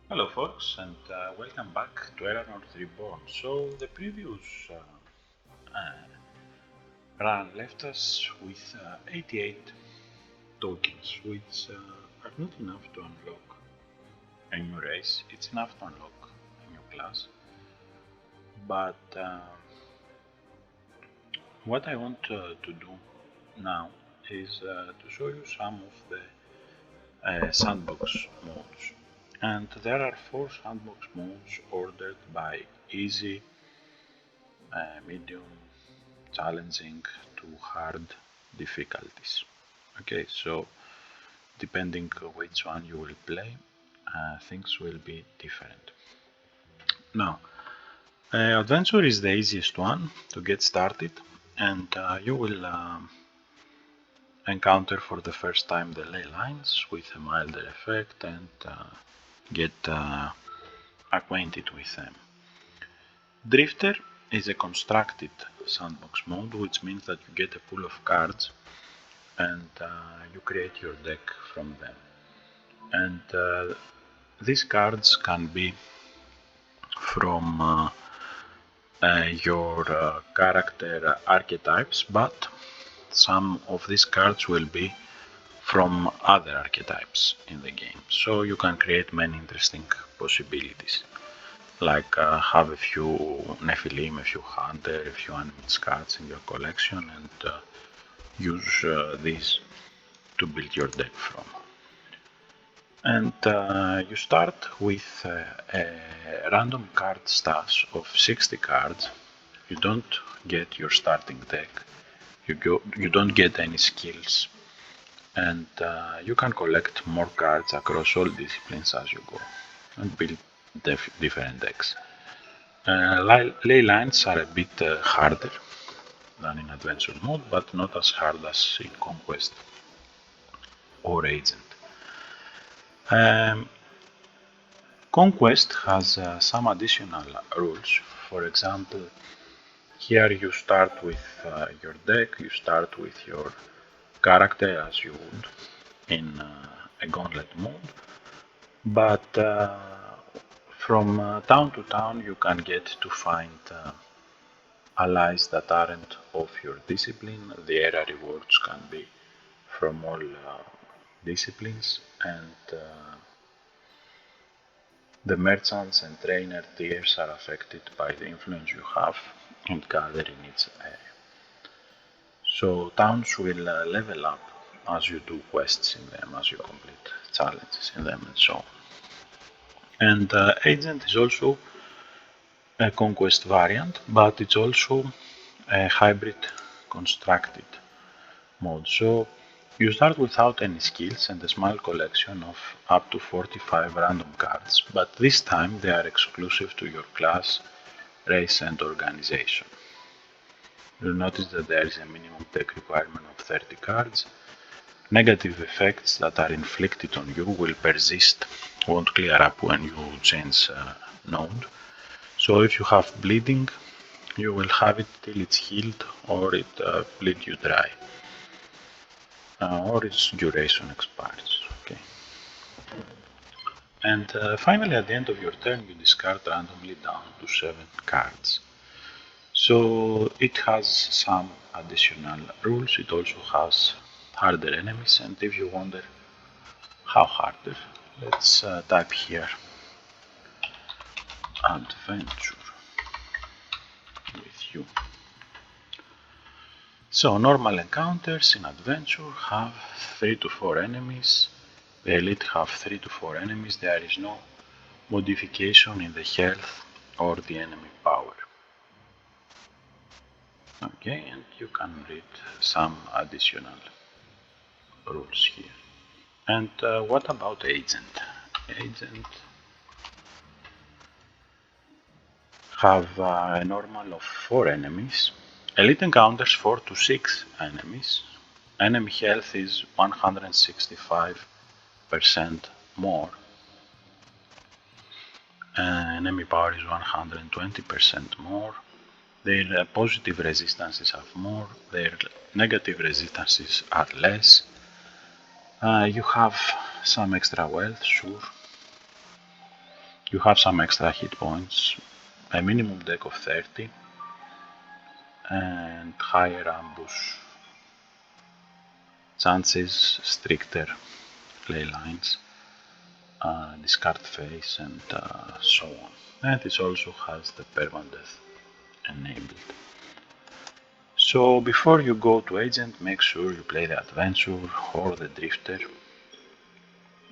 Hello folks, and welcome back to Erannorth Reborn. So the previous run left us with 88 tokens, which are not enough to unlock a new race. It's enough to unlock a new class, but what I want to do now is to show you some of the sandbox modes. And there are 4 sandbox modes ordered by easy, medium, challenging to hard difficulties. Okay, so depending which one you will play, things will be different. Now, adventure is the easiest one to get started, and you will encounter for the first time the ley lines with a milder effect and get acquainted with them. Drifter is a constructed sandbox mode, which means that you get a pool of cards and you create your deck from them. And these cards can be from your character archetypes, but some of these cards will be from other archetypes in the game. So you can create many interesting possibilities, like have a few Nephilim, a few Hunter, a few Animate cards in your collection, and use these to build your deck from. And you start with a random card stash of 60 cards. You don't get your starting deck, you don't get any skills, and you can collect more cards across all disciplines as you go and build different decks. Ley lines are a bit harder than in adventure mode, but not as hard as in Conquest or Agent. Conquest has some additional rules. For example, here you start with your deck, you start with your character as you would in a gauntlet mode, but from town to town you can get to find allies that aren't of your discipline. The area rewards can be from all disciplines, and the merchants and trainer tiers are affected by the influence you have and gather in each area. So towns will level up as you do quests in them, as you complete challenges in them, and so on. And Agent is also a conquest variant, but it's also a hybrid constructed mode. So you start without any skills and a small collection of up to 45 random cards, but this time they are exclusive to your class, race and organization. You'll notice that there is a minimum deck requirement of 30 cards. Negative effects that are inflicted on you will persist, won't clear up when you change node. So if you have bleeding, you will have it till it's healed or it bleed you dry. Or its duration expires. Okay. And finally, at the end of your turn, you discard randomly down to 7 cards. So it has some additional rules. It also has harder enemies, and if you wonder how harder, let's type here adventure with you. So normal encounters in adventure have 3 to 4 enemies. The elite have 3 to 4 enemies. There is no modification in the health or the enemy power. Okay, and you can read some additional rules here. And what about Agent? Agent have a normal of 4 enemies. Elite encounters 4 to 6 enemies. Enemy health is 165% more. Enemy power is 120% more. Their positive resistances have more, their negative resistances are less. You have some extra wealth, sure. You have some extra hit points, a minimum deck of 30, and higher ambush chances, stricter play lines, discard phase, and so on. And it also has the permadeath enabled. So before you go to Agent, make sure you play the Adventure or the Drifter,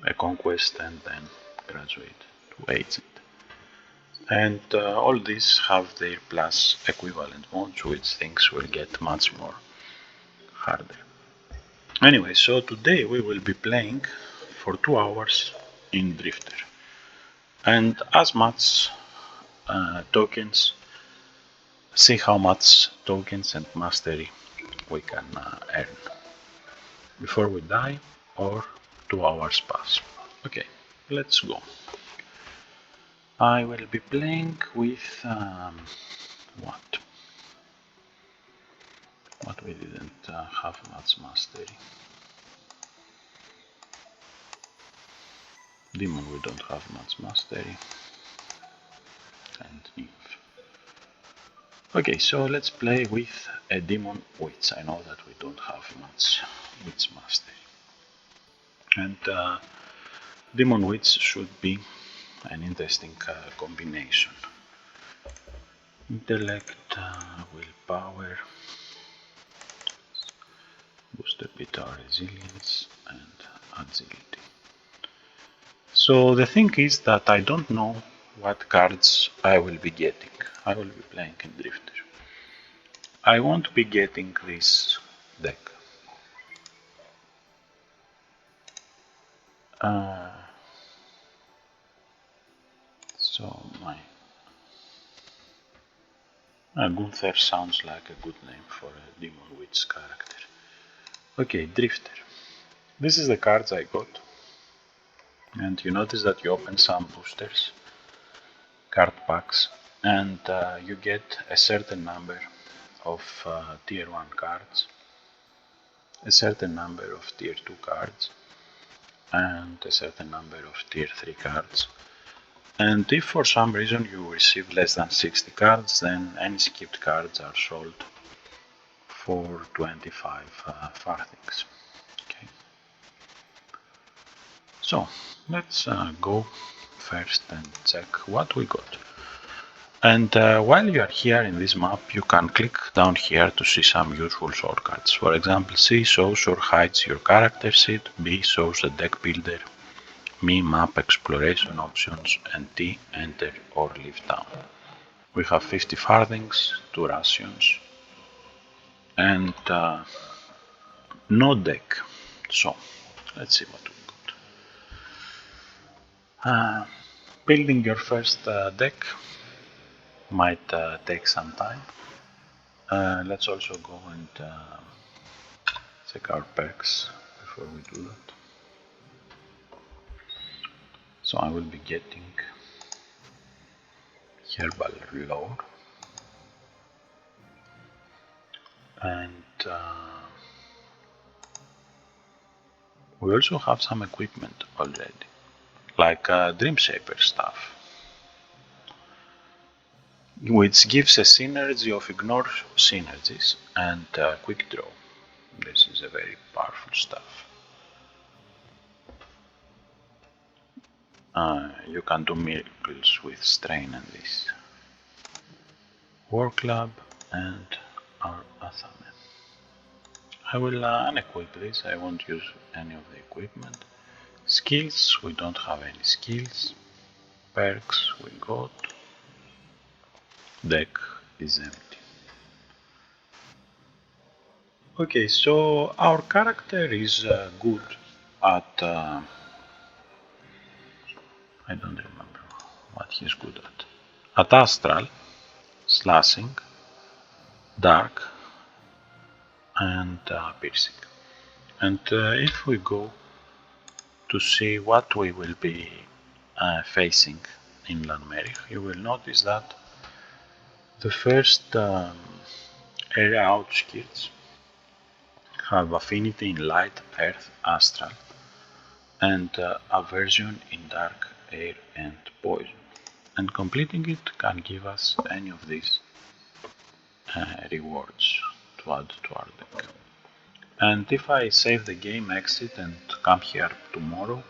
a Conquest, and then graduate to Agent. And all these have their plus equivalent modes, which things will get much more harder. Anyway, so today we will be playing for 2 hours in Drifter. And as much tokens, see how much tokens and mastery we can earn before we die or 2 hours pass. Okay, let's go. I will be playing with what we didn't have much mastery. Demon we don't have much mastery, and Nymph. Okay, so let's play with a Demon Witch. I know that we don't have much Witch mastery. And Demon Witch should be an interesting combination. Intellect, willpower, boost a bit our resilience, and agility. So the thing is that I don't know what cards I will be getting. I will be playing in Drifter. I won't be getting this deck. So my Gunther sounds like a good name for a Demon Witch character. Okay, Drifter. This is the cards I got. And you notice that you open some boosters, card packs, and you get a certain number of tier 1 cards, a certain number of tier 2 cards, and a certain number of tier 3 cards. And if for some reason you receive less than 60 cards, then any skipped cards are sold for 25 farthings. Okay. So let's go first and check what we got. And while you are here in this map, you can click down here to see some useful shortcuts. For example, C shows or hides your character sheet, B shows the deck builder, M map exploration options, and T enter or leave town. We have 50 farthings, 2 rations, and no deck. So let's see what we got. Building your first deck might take some time. Let's also go and check our perks before we do that. So I will be getting Herbal Lore, and we also have some equipment already, like Dream Shaper stuff, which gives a synergy of ignore synergies and quick draw. This is a very powerful stuff. You can do miracles with strain and this. War Club and our Athame. I will unequip this, I won't use any of the equipment. Skills, we don't have any skills. Perks, we got. Deck is empty. Okay, so our character is good at I don't remember what he's good at. At Astral, Slashing, Dark, and Piercing. And if we go to see what we will be facing in Lanmerich, you will notice that the first area outskirts have affinity in light, earth, astral, and aversion in dark, air, and poison. and completing it can give us any of these rewards to add to our deck. And if I save the game, exit, and come here tomorrow,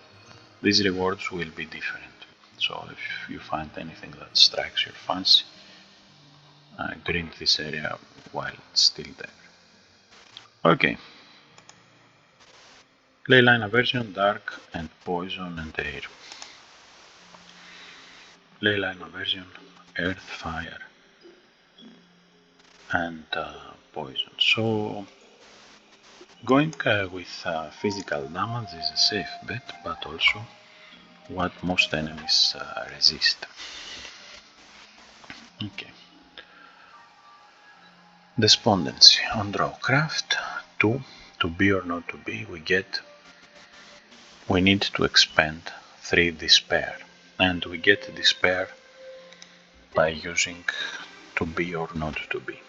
these rewards will be different. So if you find anything that strikes your fancy, green this area while it's still there. Okay. Leyline aversion, dark, and poison and air. Leyline aversion, earth, fire, and poison. So going with physical damage is a safe bet, but also what most enemies resist. Okay. Despondency. On draw craft 2, to be or not to be, we need to expend 3 despair, and we get despair by using to be or not to be,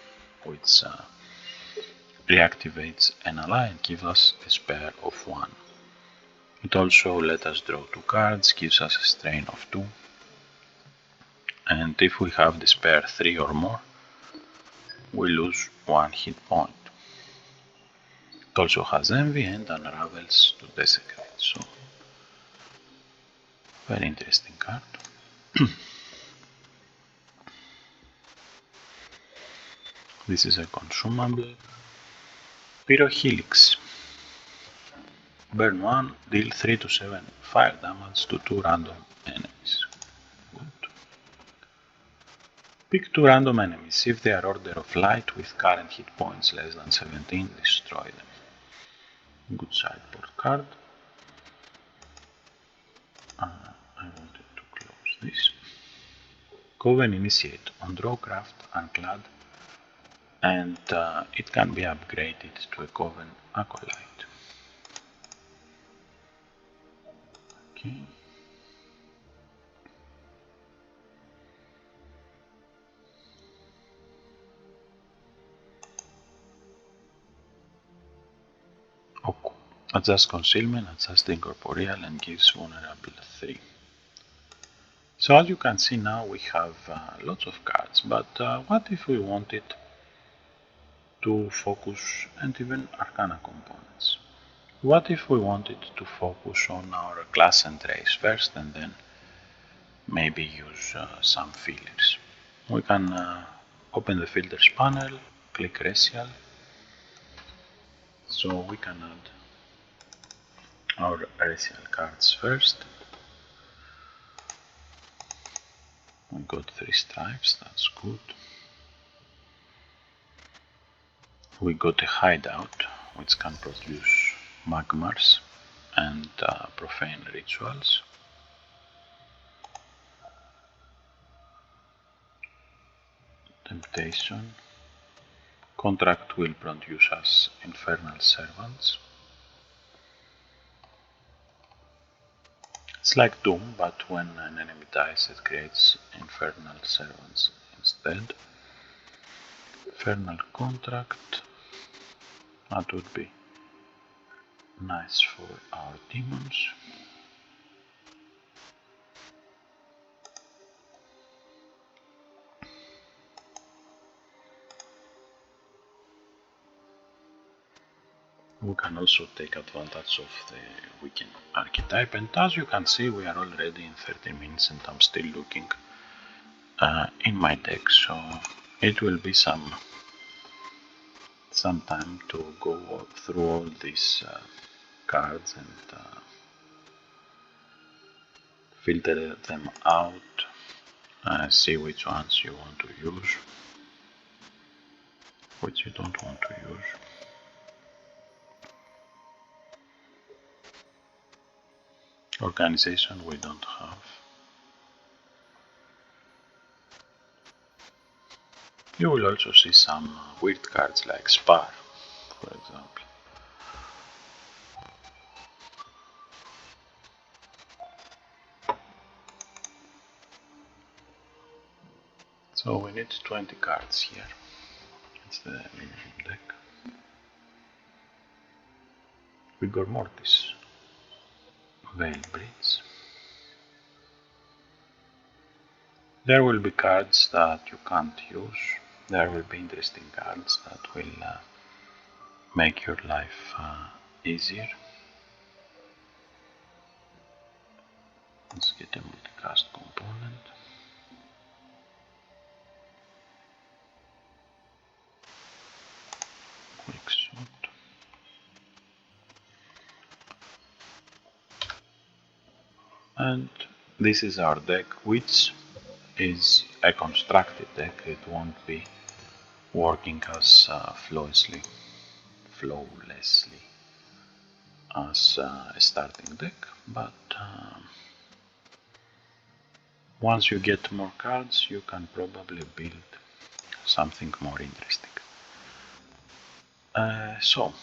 which reactivates an ally and gives us despair of 1. It also lets us draw 2 cards, gives us a strain of 2, and if we have despair 3 or more, we lose 1 hit point. It also has envy and unravels to desecrate, so very interesting card. This is a consumable. Pyrohelix. Burn 1, deal 3 to 7 fire damage to 2 random enemies. Good. Pick 2 random enemies. If they are order of light with current hit points less than 17, destroy them. Good sideboard card. I wanted to close this. Coven Initiate. On draw craft Unclad, and it can be upgraded to a Coven Acolyte. Okay. Oku. Adjust concealment, adjust incorporeal, and gives vulnerable 3. So as you can see now we have lots of cards, but what if we wanted to focus, and even arcana components? What if we wanted to focus on our class and race first and then maybe use some fillers? We can open the filters panel, click racial, so we can add our racial cards first. We got 3 stripes, that's good. We got a hideout, which can produce magmars and profane rituals. Temptation. Contract will produce us infernal servants. It's like Doom, but when an enemy dies it creates infernal servants instead. Infernal contract. That would be nice for our demons. We can also take advantage of the weakened archetype, and as you can see we are already in 30 minutes and I'm still looking in my deck, so it will be some time to go through all these cards and filter them out, see which ones you want to use, which you don't want to use. Organization we don't have. You will also see some weird cards like Spar, for example. So we need 20 cards here. It's the minimum deck. Rigor Mortis, Veil Bridge, There will be cards that you can't use. There will be interesting cards that will make your life easier. Let's get a multicast component. Quick shot. And this is our deck, which is a constructed deck. It won't be working as flawlessly as a starting deck, but once you get more cards, you can probably build something more interesting. So,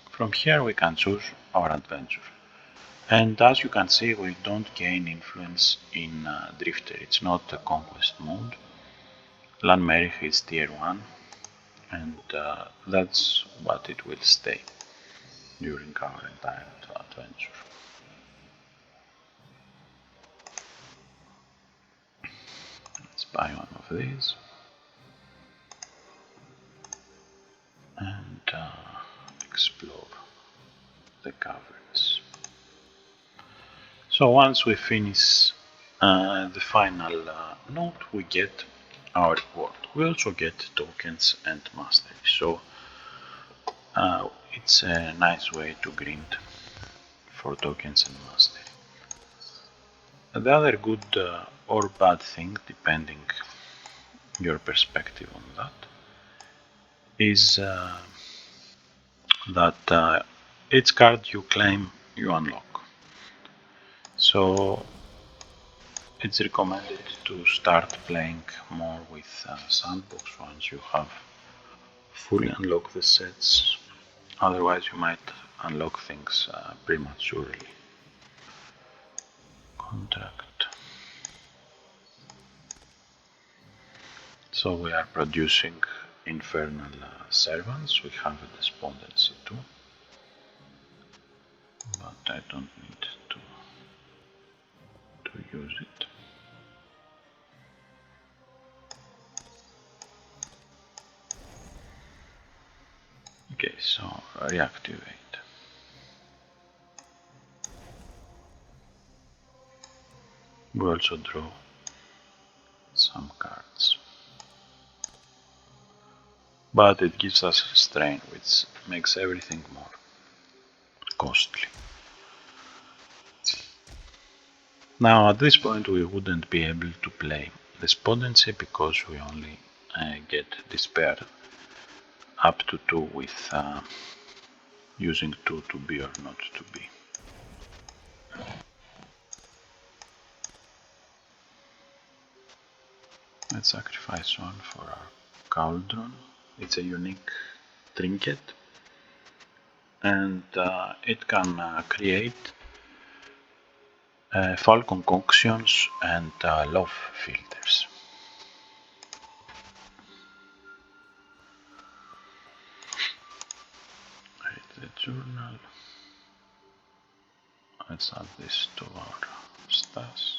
from here we can choose our adventure. And as you can see, we don't gain influence in Drifter. It's not a conquest mode. Lanmerich is tier 1, and that's what it will stay during our entire adventure. Let's buy one of these and explore the caverns. So once we finish the final node, we get our reward. We also get tokens and mastery. So it's a nice way to grind for tokens and mastery. The other good or bad thing, depending your perspective on that, is that each card you claim you unlock. So it's recommended to start playing more with Sandbox once you have fully unlocked the sets. Otherwise you might unlock things prematurely. Contract. So we are producing infernal servants. We have a despondency too, but I don't need to use it. Okay, so reactivate. We also draw some cards, but it gives us strain, which makes everything more costly. Now at this point we wouldn't be able to play despondency because we only get despair up to 2 with using 2 to be or not to be. Let's sacrifice one for our cauldron. It's a unique trinket, and it can create foul concoctions and love filters. Read the journal. Let's add this to our stash.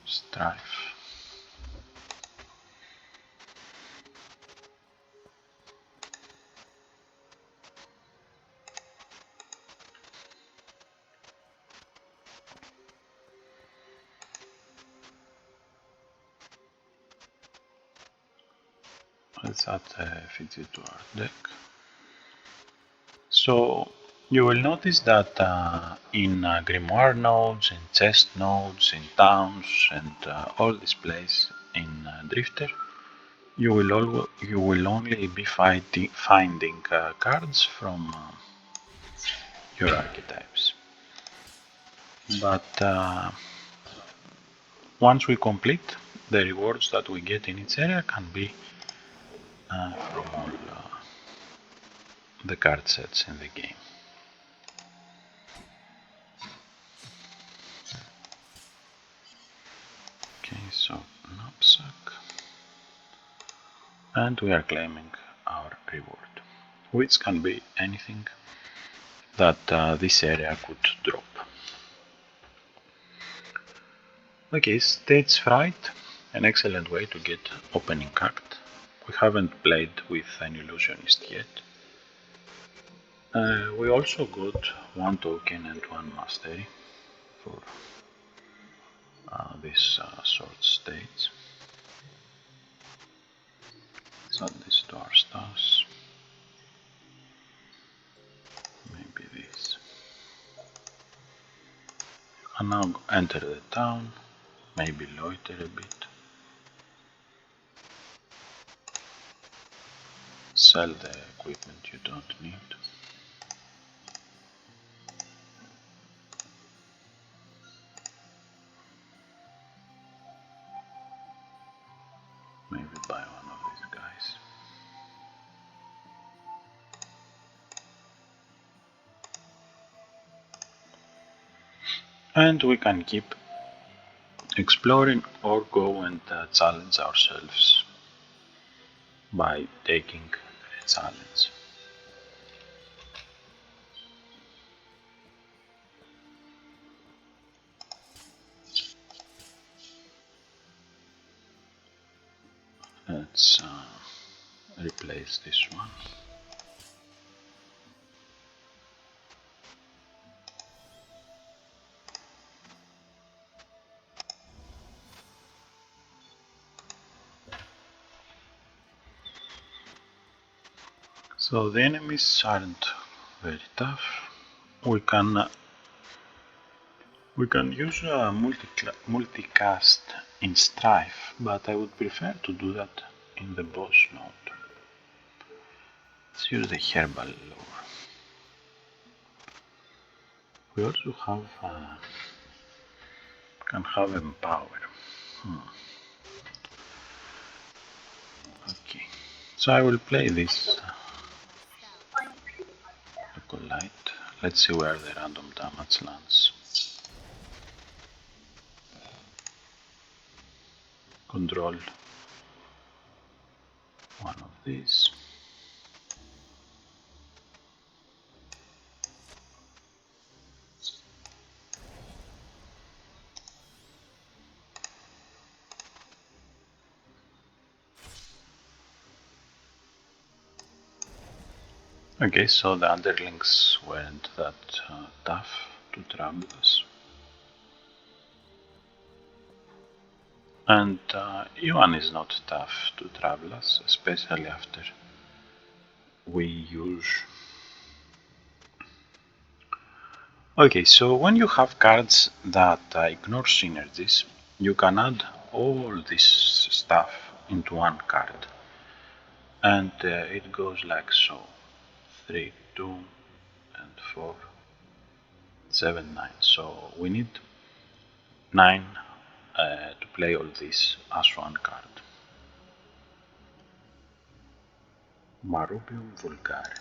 Strife. Let's add Fiji to our deck. So you will notice that in grimoire nodes, in chest nodes, in towns, and all these places in Drifter, you will only be finding cards from your archetypes. But once we complete, the rewards that we get in each area can be from all the card sets in the game. Okay, so knapsack, and we are claiming our reward, which can be anything that this area could drop. Okay, Stage Fright, an excellent way to get opening act. We haven't played with an illusionist yet. We also got 1 token and 1 mastery for this short stage. Let's add this to our stars. Maybe this. You can now enter the town, maybe loiter a bit. Sell the equipment you don't need. Maybe buy one of these guys. And we can keep exploring or go and challenge ourselves by taking a challenge. Let's replace this one. So the enemies aren't very tough. We can use multicast in Strife, but I would prefer to do that in the boss mode. Let's use the herbal lore. We also have can have empower. Okay, so I will play this Acolyte. Let's see where the random damage lands. Control one of these. Okay, so the underlings weren't that tough to trouble us. And Ivan is not tough to trouble us, especially after we use... Okay, so when you have cards that ignore synergies, you can add all this stuff into one card. And it goes like so. 3, 2, and 4, 7, 9. So we need 9 to play all this as one card. Marubium Vulgare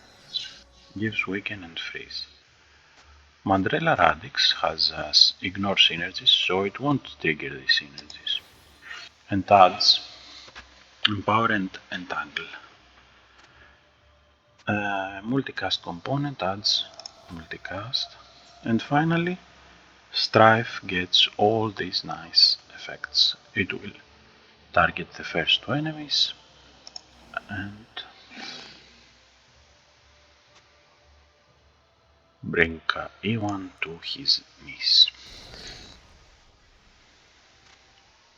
gives weaken and freeze. Mandrella Radix has ignore synergies, so it won't trigger these synergies. And adds empower and entangle. Multicast component adds multicast. And finally, Strife gets all these nice effects. It will target the first 2 enemies and bring E1 to his knees.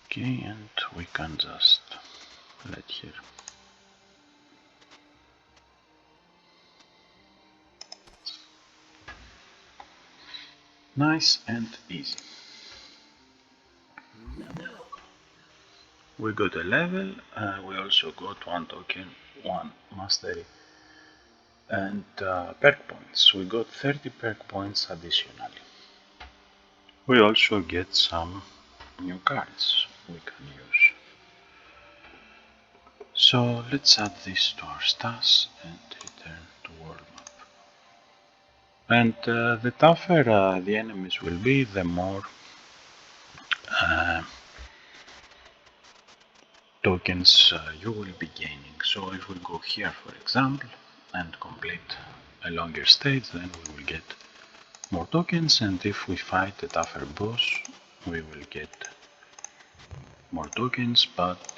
Okay, and we can just let here. Nice and easy. We got a level, we also got 1 token, 1 mastery, and perk points. We got 30 perk points additionally. We also get some new cards we can use. So let's add this to our stats and return to world map. And the tougher the enemies will be, the more tokens you will be gaining. So if we go here, for example, and complete a longer stage, then we will get more tokens, and if we fight a tougher boss, we will get more tokens, but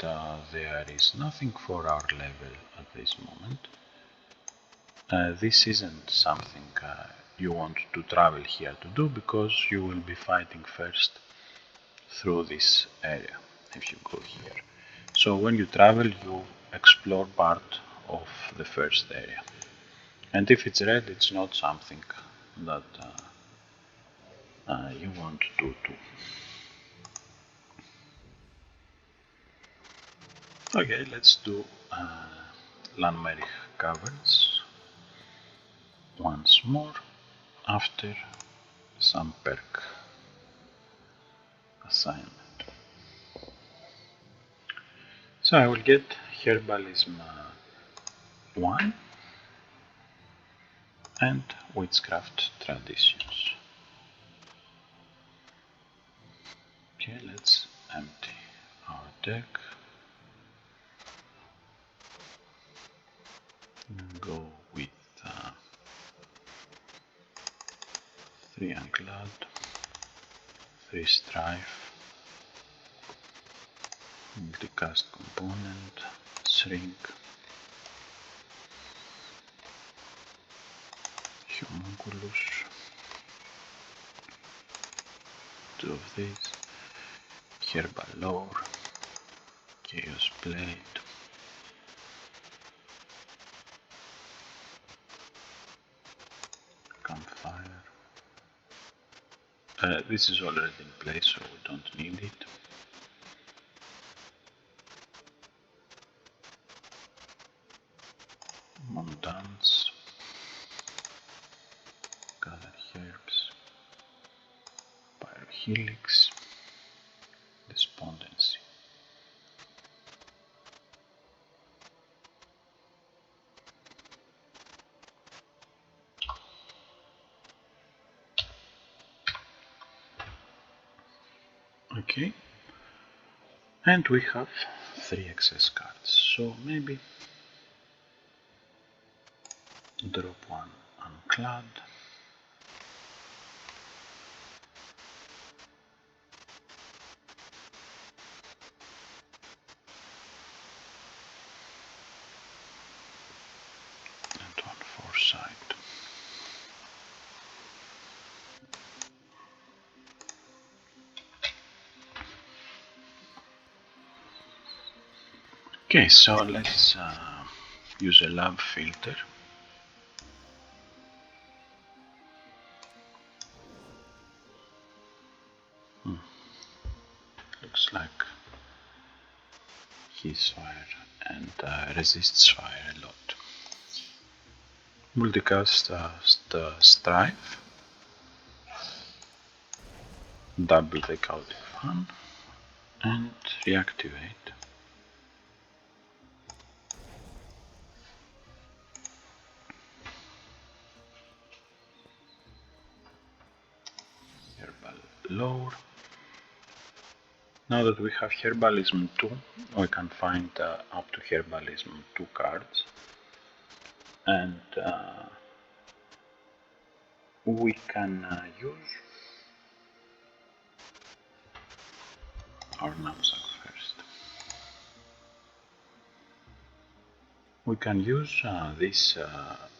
there is nothing for our level at this moment. This isn't something you want to travel here to do, because you will be fighting first through this area if you go here. So when you travel, you explore part of the first area, and if it's red, it's not something that you want to do too. Okay, let's do Landmerich Caverns once more after some perk assignment. So I will get Herbalism 1 and Witchcraft Traditions. Okay, let's empty our deck and go with 3 Unclad, 3 Strife, Multicast Component, Shrink, Homunculus, 2 of these, Herbal Lore, Chaos Blade, Campfire. This is already in place, so we don't need it. Montans, Gather Herbs, Pyrohelix, Despondency. Okay, and we have 3 excess cards, so maybe drop 1 Unclad, and 1 Foresight. Okay, so let's use a lab filter. Looks like he's fire and resists fire a lot. Multicast Strife, double the Chaotic Fan, and reactivate. Herbal Lore. Now that we have Herbalism 2, we can find up to Herbalism 2 cards, and we can use our knapsack first. We can use this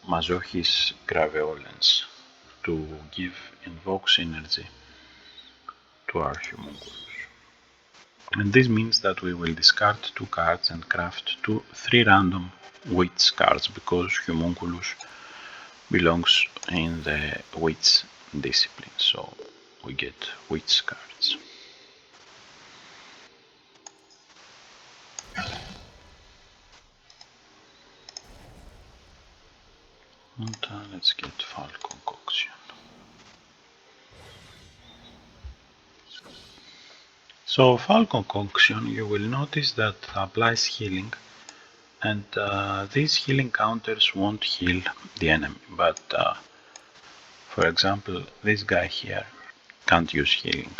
Mazochis Graveolens to give Invoke Synergy to our Homunculus. And this means that we will discard 2 cards and craft 3 random Witch cards, because Homunculus belongs in the Witch discipline, so we get Witch cards. And let's get Foul Concoction. So Foul Concoction, you will notice that applies healing, and these healing counters won't heal the enemy, but for example, this guy here can't use healing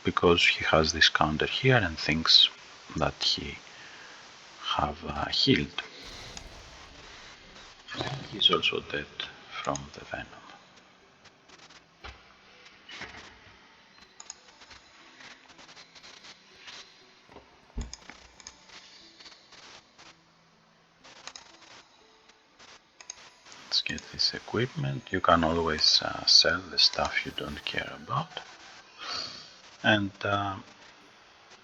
because he has this counter here and thinks that he have healed. He's also dead from the venom. Let's get this equipment. You can always sell the stuff you don't care about. And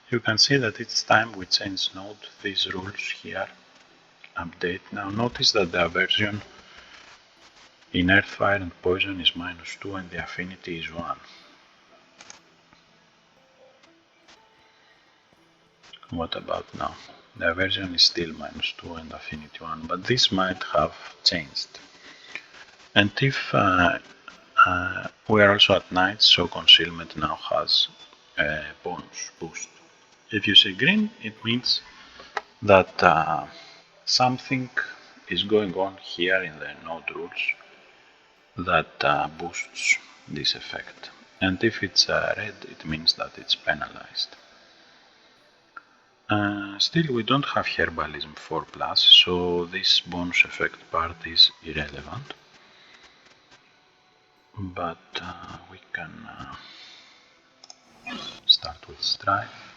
you can see that each time we change node, these rules here update. Now notice that the aversion in earth, fire and poison is -2 and the affinity is 1. What about now? The aversion is still -2 and affinity 1, but this might have changed. And if we are also at night, so concealment now has a bonus boost. If you see green, it means that something is going on here in the node rules that boosts this effect. And if it's red, it means that it's penalized. Still, we don't have herbalism 4+, so this bonus effect part is irrelevant. But we can start with strife.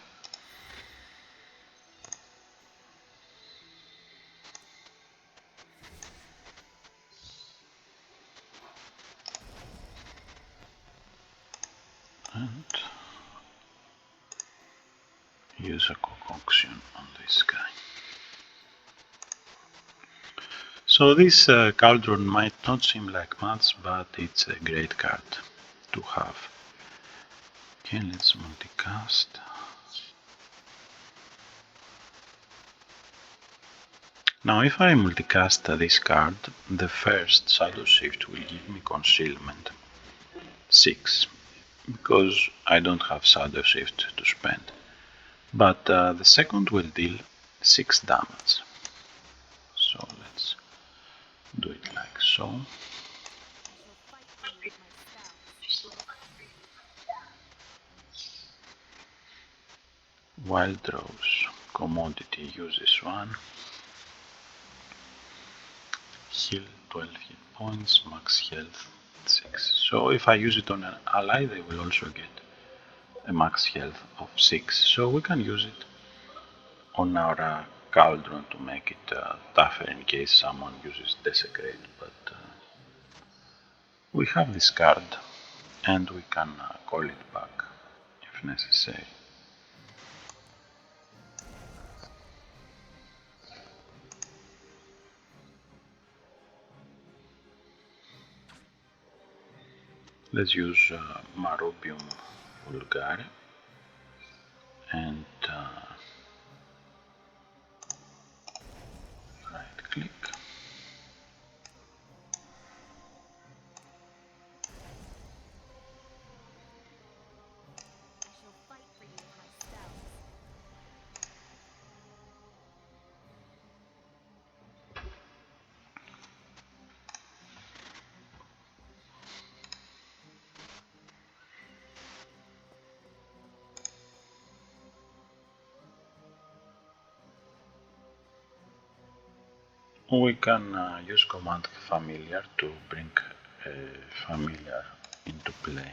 And use a concoction on this guy. So this cauldron might not seem like much, but it's a great card to have. Okay, let's multicast. Now if I multicast this card, the first Shadow Shift will give me concealment 6, because I don't have Shadow Shift to spend. But the second will deal 6 damage. So let's do it like so. Wild Rose commodity uses 1. Heal 12 hit points, max health 6. So if I use it on an ally, they will also get a max health of 6. So we can use it on our cauldron to make it tougher in case someone uses Desecrate. But we have this card and we can call it back if necessary. Let's use Marobium Vulgare and right click. We can use command familiar to bring a familiar into play.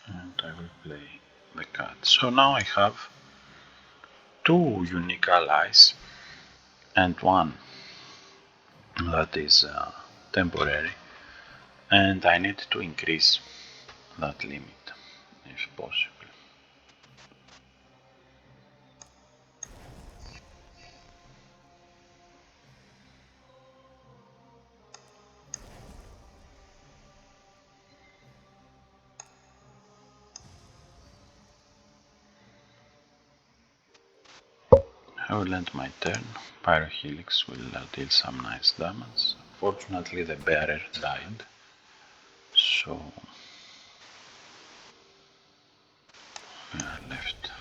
And I will play the cat. So now I have 2 unique allies and 1 that is temporary, and I need to increase that limit if possible. I will end my turn. Pyrohelix will deal some nice damage. Fortunately the bearer died, so we are left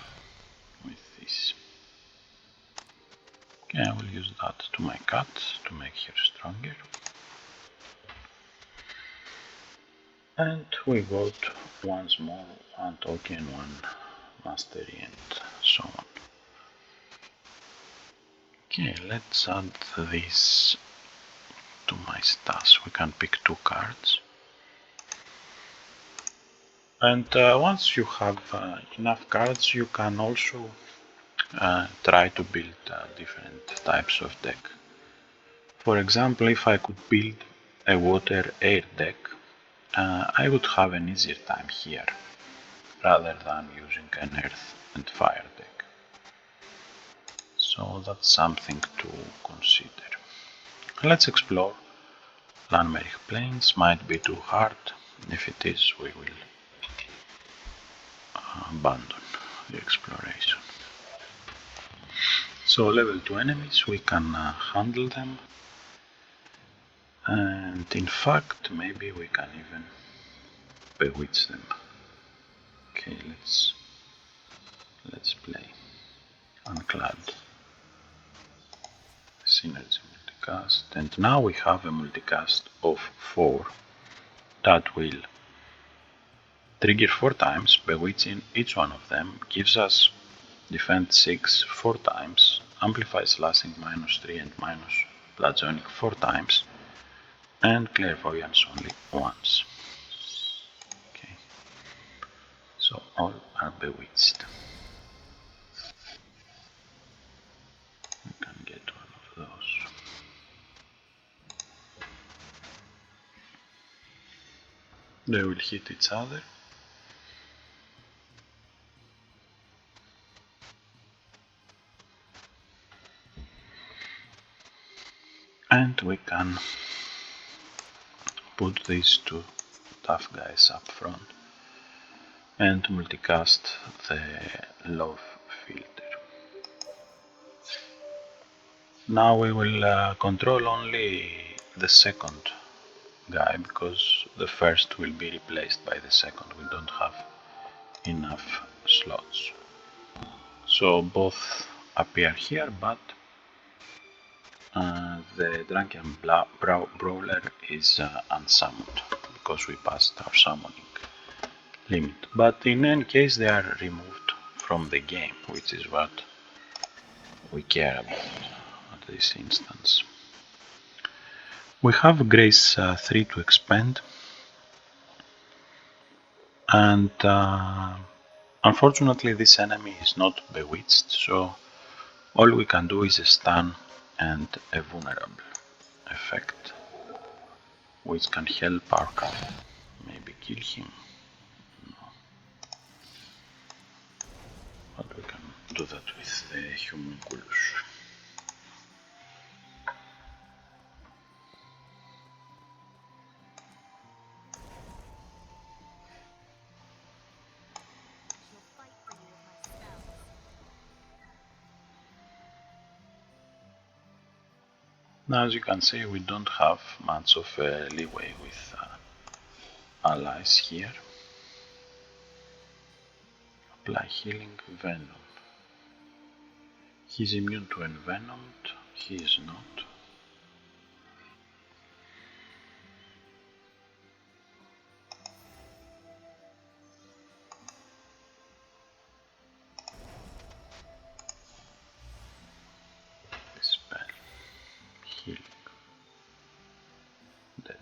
with this. Okay, I will use that to my cat to make her stronger. And we vote one small, one token, one mastery, and so on. Okay, let's add this to my stash. We can pick 2 cards. And once you have enough cards, you can also try to build different types of deck. For example, if I could build a water air deck, I would have an easier time here, rather than using an earth and fire deck. So that's something to consider. Let's explore. Landmerich Plains might be too hard. If it is, we will abandon the exploration. So level 2 enemies, we can handle them, and in fact maybe we can even bewitch them. Okay, let's play Unclad Synergy multicast, and now we have a multicast of 4 that will trigger 4 times, bewitching each one of them, gives us defend 6 4 times, amplify slashing -3 and minus bludgeoning 4 times, and clairvoyance only once. Okay, so all are bewitched. We can get one of those. They will hit each other. And we can put these 2 tough guys up front and multicast the love filter. Now we will control only the second guy, because the first will be replaced by the second. We don't have enough slots. So both appear here, but the Drunken Brawler is unsummoned because we passed our summoning limit. But in any case, they are removed from the game, which is what we care about at this instance. We have Grace 3 to expend, and unfortunately this enemy is not bewitched, so all we can do is a stun and a vulnerable effect, which can help our cat. Maybe kill him. No. But we can do that with the homunculus. Now, as you can see, we don't have much of a leeway with allies here. Apply healing venom. He's immune to envenomed, he is not. Spell. Healing. Dead.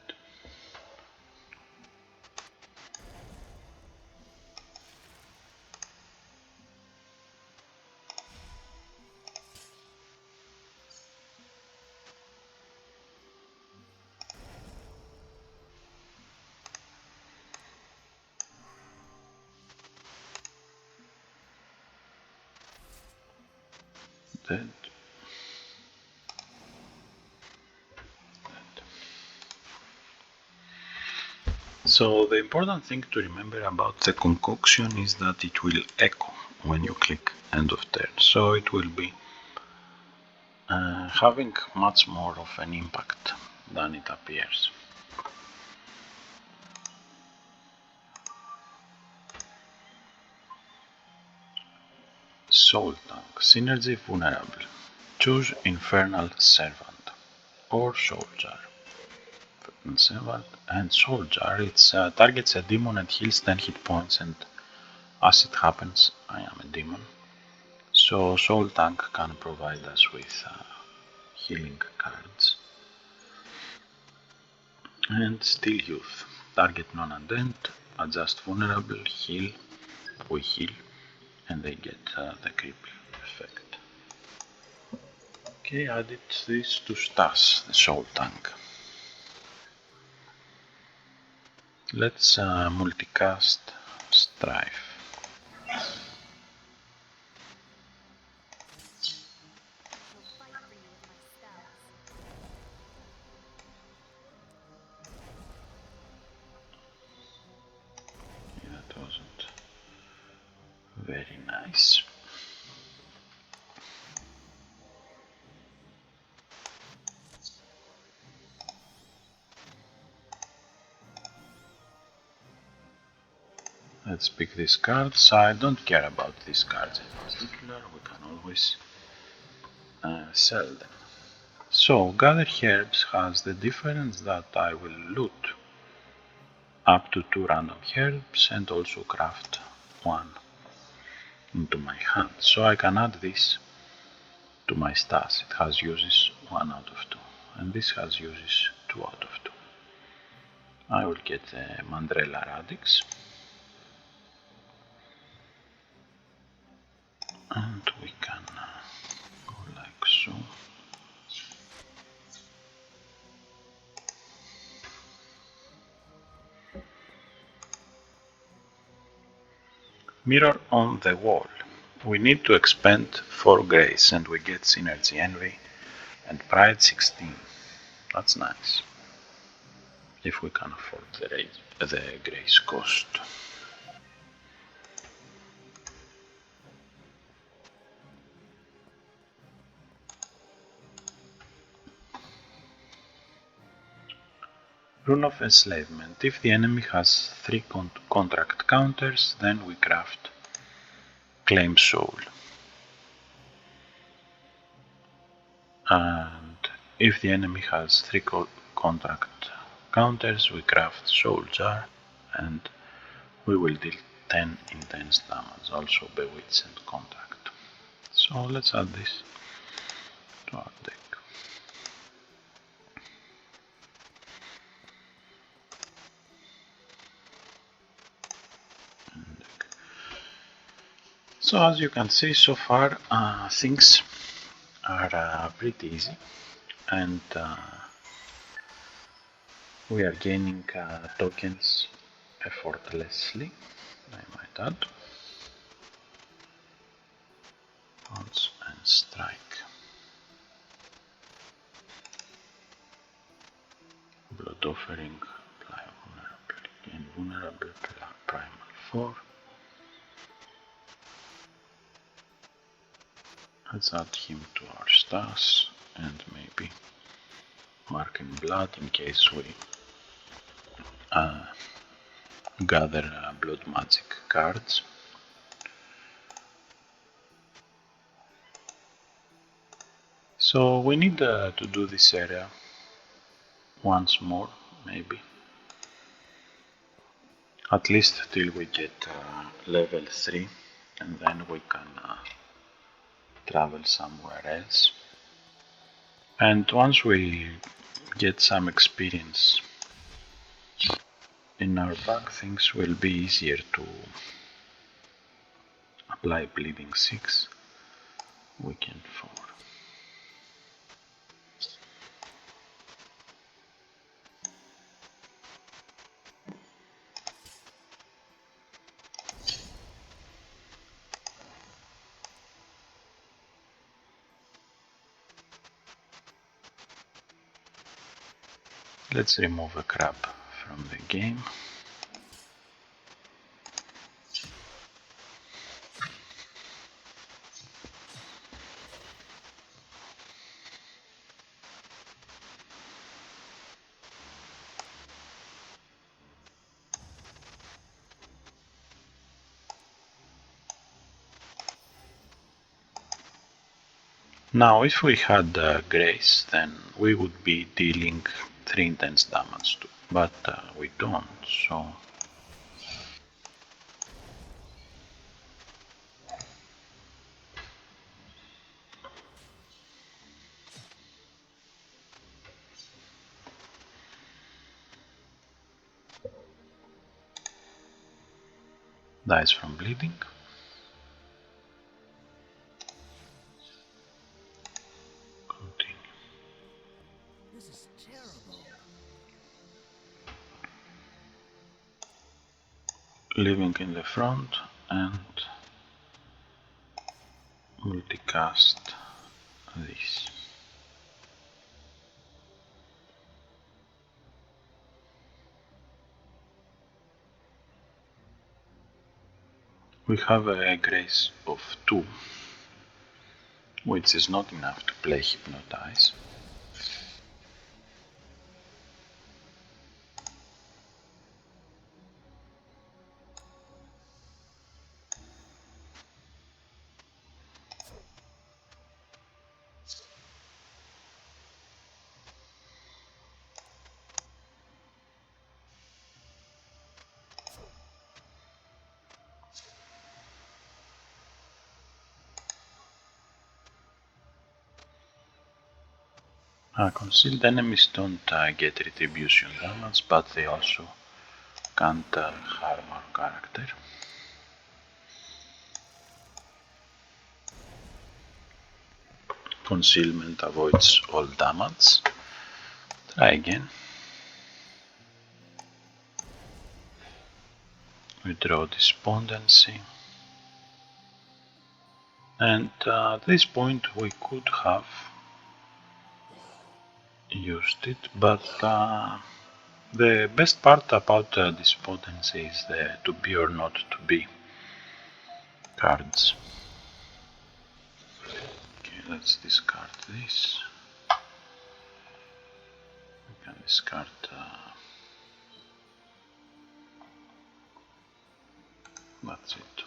Dead. So the important thing to remember about the concoction is that it will echo when you click end of turn, so it will be having much more of an impact than it appears. Soul Tank, Synergy Vulnerable. Choose Infernal Servant or Soul Jar. and Sevat, and Soul Jar. It targets a demon and heals 10 hit points, and as it happens, I am a demon. So Soul Tank can provide us with healing cards. And Still Youth. Target non-undead, adjust vulnerable, heal, we heal, and they get the cripple effect. Okay, added this to Stas, the Soul Tank. Let's multicast Strife. That wasn't very nice. Let's pick these cards. I don't care about these cards in particular, we can always sell them. So, Gather Herbs has the difference that I will loot up to 2 random herbs and also craft 1 into my hand. So I can add this to my stats. It has uses 1 out of 2, and this has uses 2 out of 2. I will get the Mandrella Radix, and we can go like so. Mirror on the Wall. We need to expend 4 grace and we get Synergy Envy and Pride 16. That's nice. If we can afford the grace cost. Rune of Enslavement. If the enemy has 3 contract counters, then we craft Claim Soul. And if the enemy has 3 contract counters, we craft Soul Jar, and we will deal 10 intense damage, also Bewitch and Contract. So let's add this to our deck. So as you can see, so far things are pretty easy, and we are gaining tokens effortlessly, I might add. Pounce and Strike. Blood Offering, apply vulnerable, gain vulnerable, primal 4. Let's add him to our stars and maybe mark in blood in case we gather blood magic cards. So we need to do this area once more, maybe. At least till we get level 3, and then we can travel somewhere else. And once we get some experience in our bag, things will be easier to apply Bleeding 6, Weekend 4. Let's remove a crab from the game. Now if we had Grace, then we would be dealing 3 intense damage too, but we don't, so dies from bleeding. Continue. This is terrible. Living in the front and multicast this. We have a grace of 2, which is not enough to play Hypnotize. Concealed enemies don't get retribution damage, but they also can't harm our character. Concealment avoids all damage. Try again. We draw Despondency. And at this point we could have used it, but the best part about Despondency is the to be or not to be cards. Okay, let's discard this. We can discard that's it.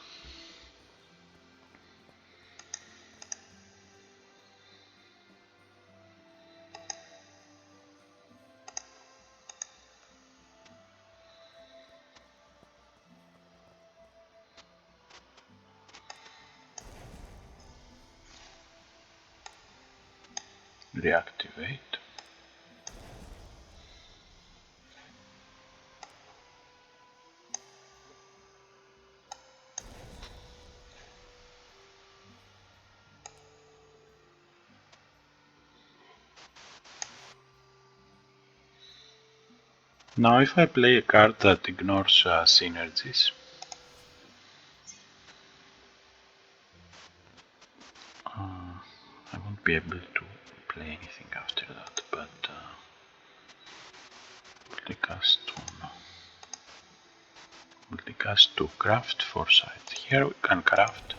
Reactivate. Now if I play a card that ignores synergies, I won't be able to play anything after that, but multicast 2 now. Multicast 2, craft foresight. Here we can craft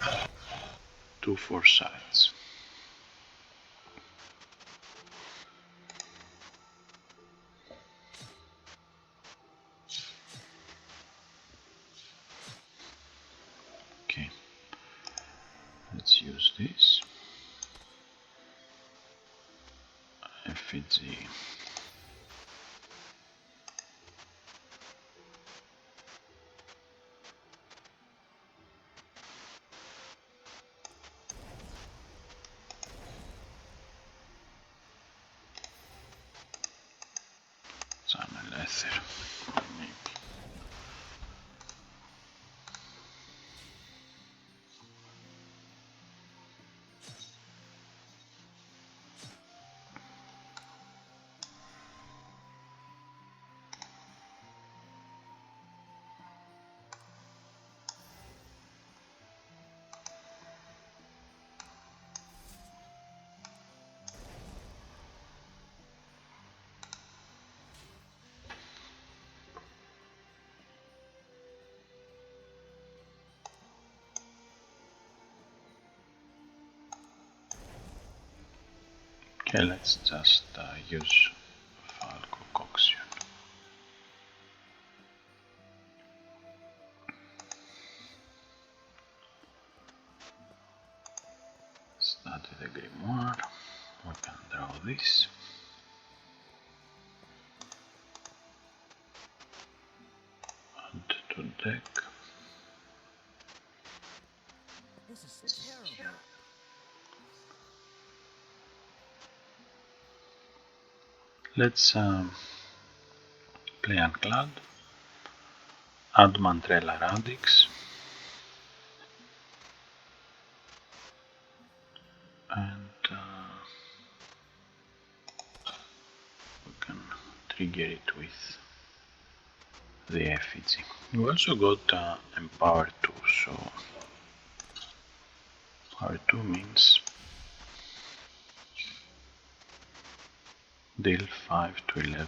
2 foresights. Okay, let's use this. Effigy. Channel Ether. Maybe. Okay, let's just use foul concoction. Study the grimoire. We can draw this. deck. This is terrible. Let's play Unclad, add Mantrella Radix, and we can trigger it with the effigy. We also got Empower 2, so Power 2 means deal 5 to 11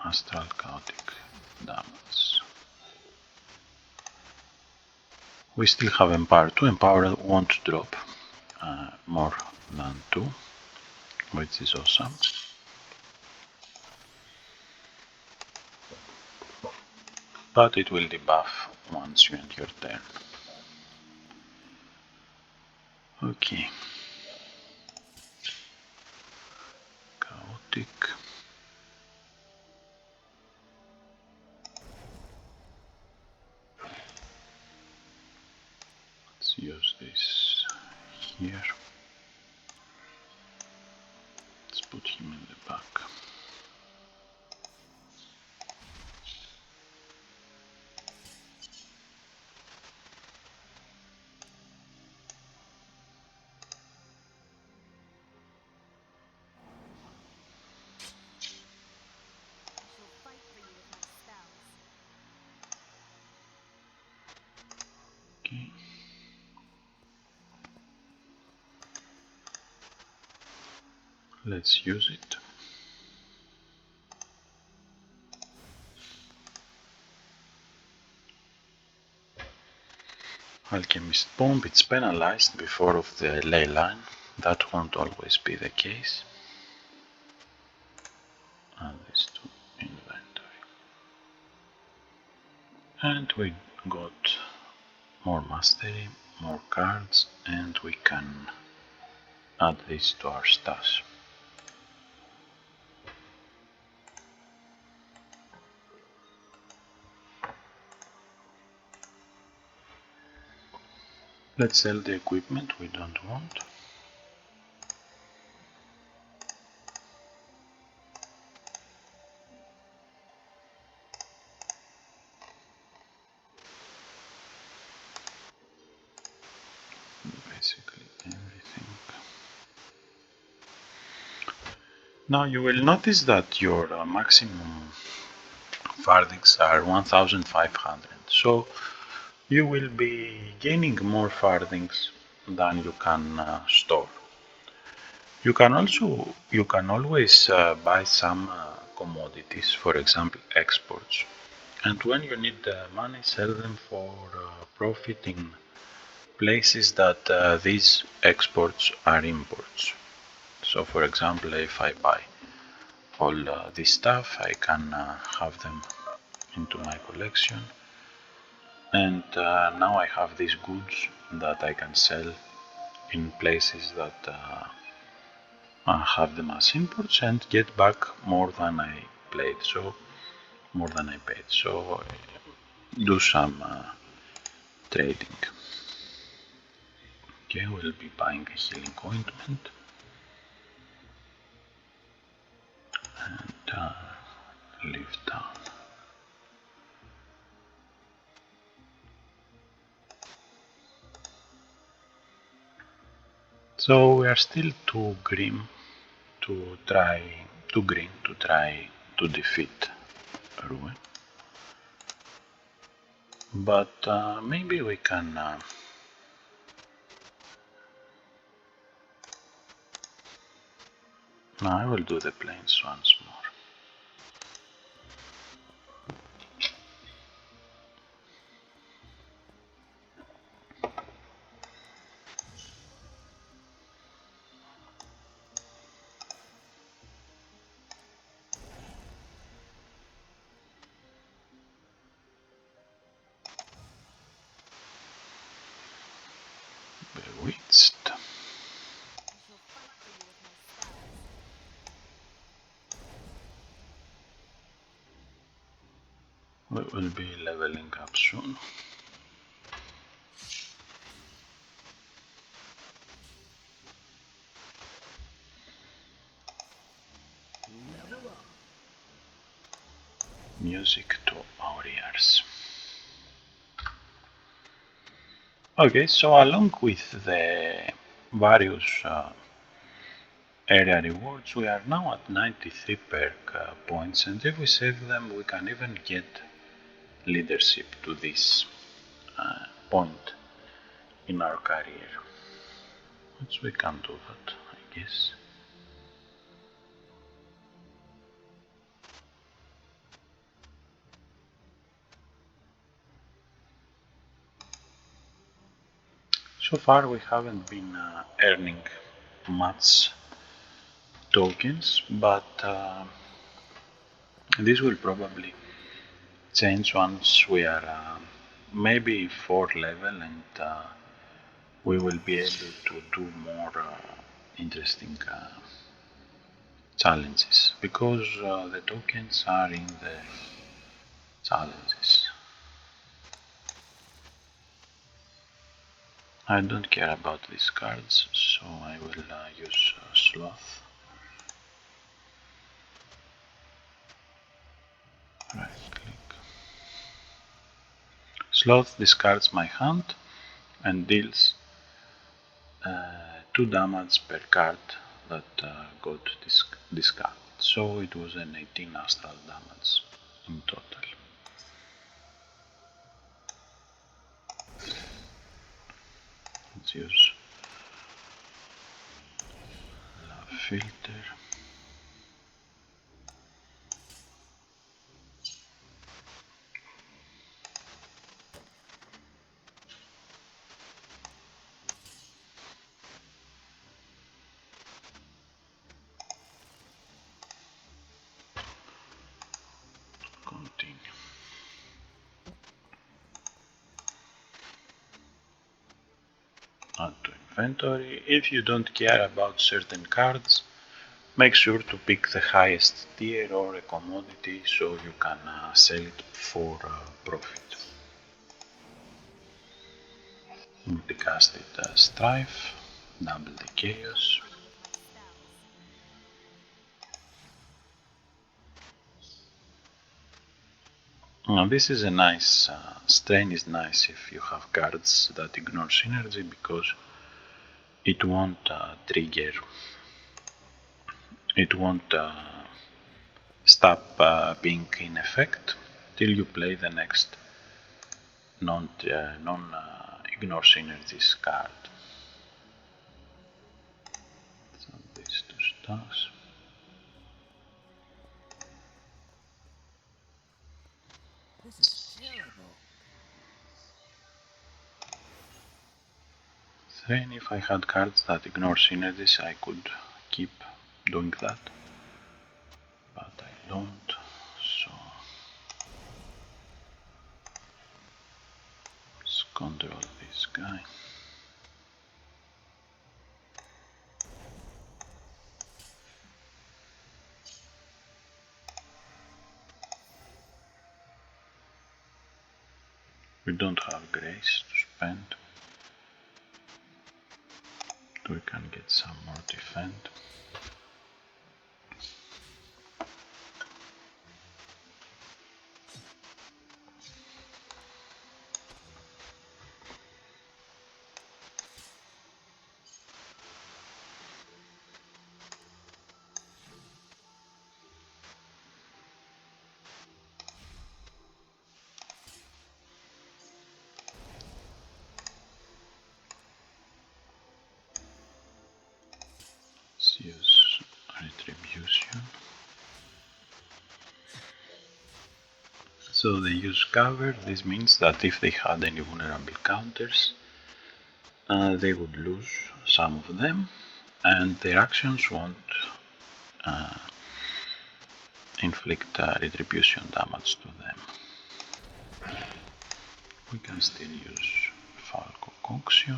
Astral Chaotic damage. We still have Empower 2. Empower won't drop more than 2, which is awesome. But it will debuff once you end your turn. Okay. Chaotic. Let's use this here. Let's put him in the back. Okay. Let's use it. Alchemist Bomb, it's penalized before of the ley line. That won't always be the case. Add this to inventory. And we got more mastery, more cards, and we can add this to our stash. Let's sell the equipment we don't want. Basically everything. Now you will notice that your maximum fardings are 1500, so you will be gaining more fardings than you can store. You can always buy some commodities, for example exports, and when you need money, sell them for profit in places that these exports are imports. So for example, if I buy all this stuff, I can have them into my collection, and now I have these goods that I can sell in places that have them as imports and get back more than I paid. So do some trading. Okay, we'll be buying a healing ointment and leave town. So we are still too green to try to defeat Ruin, but maybe we can. No, I will do the plains once more. Bewitched. We will be leveling up soon. Level up. Music to our ears. Okay, so along with the various area rewards, we are now at 93 perk points, and if we save them, we can even get leadership to this point in our career. Which we can do that, I guess. So far we haven't been earning much tokens, but this will probably change once we are maybe 4th level, and we will be able to do more interesting challenges, because the tokens are in the challenges. I don't care about these cards, so I will use Sloth. Right click. Sloth discards my hand and deals 2 damage per card that got discarded. So it was an 18 astral damage in total. Let's use Love Filter. Continue. Add to inventory. If you don't care about certain cards, make sure to pick the highest tier or a commodity so you can sell it for profit. Multicasted Strife, double the chaos. Now this is a nice, strain is nice if you have cards that ignore synergy, because it won't trigger, it won't stop being in effect till you play the next non-ignore synergies card. So these 2 stars. This is terrible. Then if I had cards that ignore synergies, I could keep doing that, but I don't, so let's control this guy. We don't have grace to spend. We can get some more defend. Let's use Retribution. So they use cover. This means that if they had any vulnerable counters, they would lose some of them, and their actions won't inflict retribution damage to them. We can still use Foul Concoction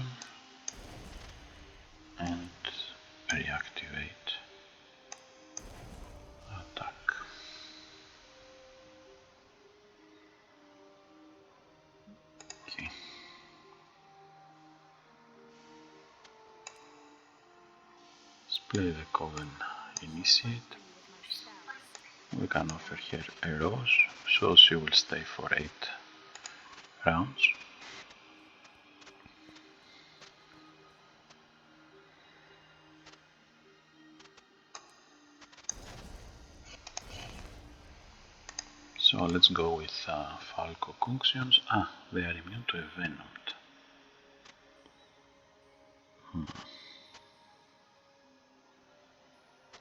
and reactivate attack. Play the Coven Initiate. We can offer her a rose, so she will stay for 8 rounds. So let's go with Falco Cunctions. They are immune to a Venomed.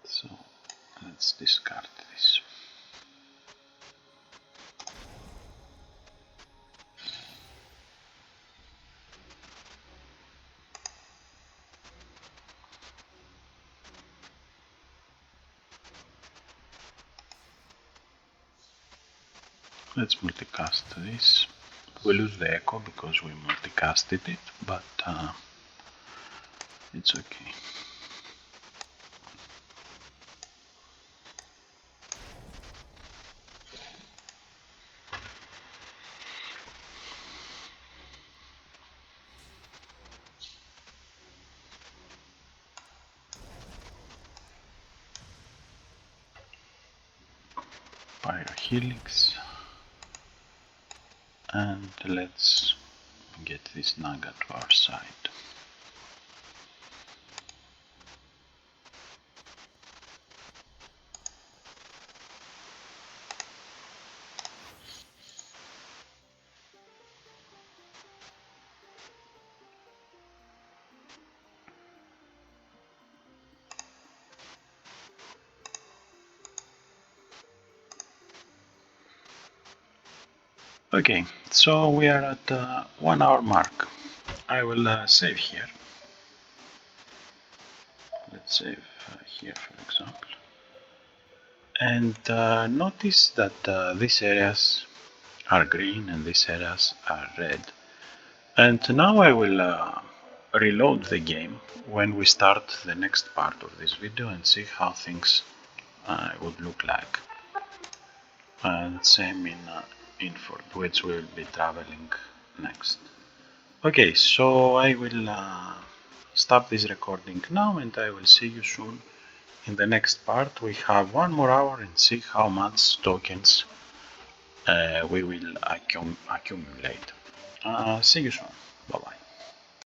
So let's discard this. Let's multicast this. We lose the echo because we multicasted it, but it's okay. Pyrohelix, and let's get this Naga to our side. Okay, so we are at 1 hour mark. I will save here. Let's save here, for example. And notice that these areas are green and these areas are red. And now I will reload the game when we start the next part of this video and see how things would look like. And same in Inford, which we'll be traveling next. Okay, so I will stop this recording now and I will see you soon in the next part. We have 1 more hour and see how much tokens we will accumulate. See you soon. Bye bye.